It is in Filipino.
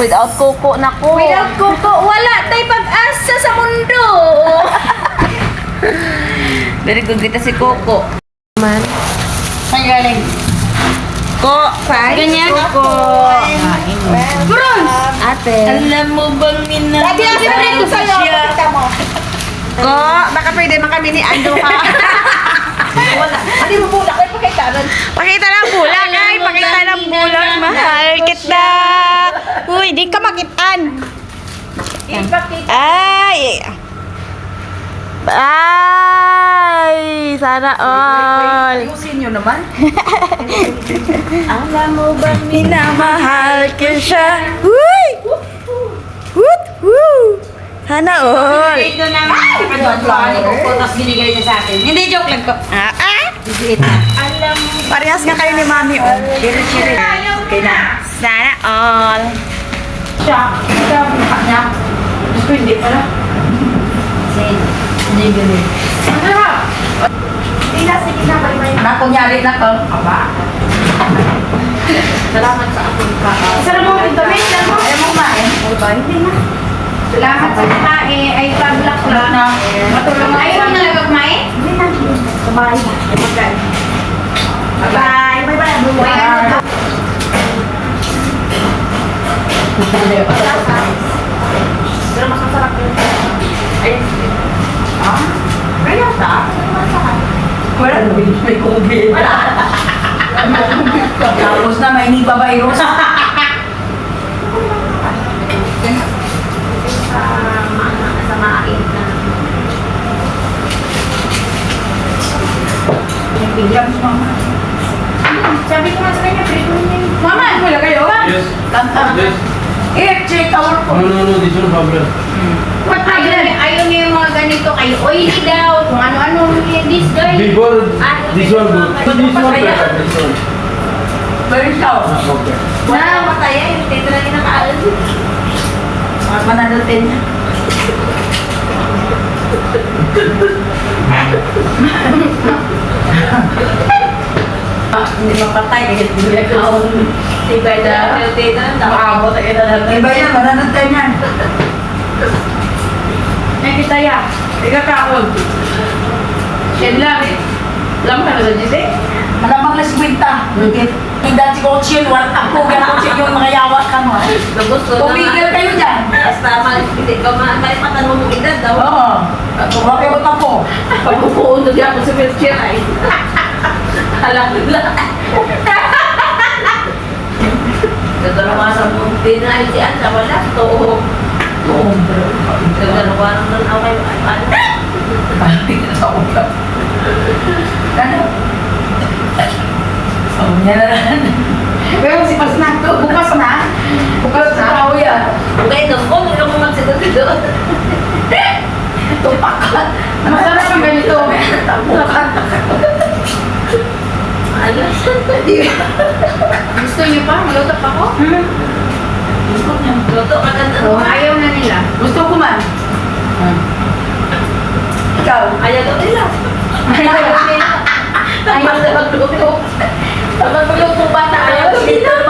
without kuko na ko. Without kuko, wala tay pag-asa sa mundo. Very good kita si Coco. Man. Saan galing? Ko. Ganyan. Coco. Bronze. Ate. Alam mo bang minamahal Sabi ang favorite ko sa'yo. Pakita mo. Ko, baka pwede man kami ni Ando ka. Wala. Hindi mo bulak. Ay, pakita rin. Pakita ng bulang ay, pakita ng bulang. Mahal kita. Uy, di ka makitaan. Ipakita. Ay. Ay, sana all. Ayusin nyo naman. Alam mo ba minamahal ko siya? Uy! Woot! Woo! Sana all. Ito naman, tapos binigay niya sa atin. Hindi, joke lang ko. Alam mo. Parehas nga kayo ni Mami, oh. Chirit-chirit. Okay na. Sana all. Siya mukha niya. Gusto hindi pala. Hindi ganun. Hindi na, sige na. Bye-bye. Nakunyari na to. Aba. Salamat sa akong Sarap mo ito. Wait lang mo. Ayaw mo kumain? Hindi na. Salamat sa kumain. Ay, pablak lang. Na. Matulong ako. Ayaw mo talaga kumain? Hindi na. Bye. Bye. Bye-bye. Bye. Pero masasarap yun. Ay. Ah? Kaya ta? Wala. May COVID. Wala. Tapos na may hindi pa virus. Sa maain na. Nagpigyan si mama. Sabi ko nga sa kanya, prito niya yun. Mama, wala kayo? Yes. Kanta. Yes. Check our No, no, no, this one problem. Ayaw niya yung mga ganito kayo. Oily daw. Kung ano-ano. This guy. Before this one good. This one Kaya. better. This one. Very sour. Okay. Na, mataya. Dito na rin nakaalas. Mananatin niya. Hindi mapatay kahit hindi ako tibay na maabot ay tibay na mananatin niya. Eh kita ya, tiga kaon. Siya lang eh. Lang ka na sa jise? Malamang na kwenta. Hindi si Coachin, ako kaya Coachin yung mga yawa ka mo. Tumigil kayo dyan. Basta hindi ka malipatan mo mong edad daw. Oo. Bakit mo tapo? Pagpupuon doon ako sa wheelchair ay. Alam mo lang. Gagalawa sa munti na ay si Anta. Wala. Oo. Gagalawa naman ako kayo. Ay, paano? Ano? Oh, yan na lang. Pero si Pas na to, bukas na. Bukas na tao yan. Okay, no. Kung ano mo magsagot doon. Tupak ka. Masarap ang ganito. Tupak. Alas. Gusto niyo pa? Malutok ako? Gusto niya. Luto ka ganda. Ayaw na nila. Gusto ko man. Ikaw. Ayaw daw nila. Ayaw nila. Ayaw na magluto. Pag magluto bata, ayaw daw nila.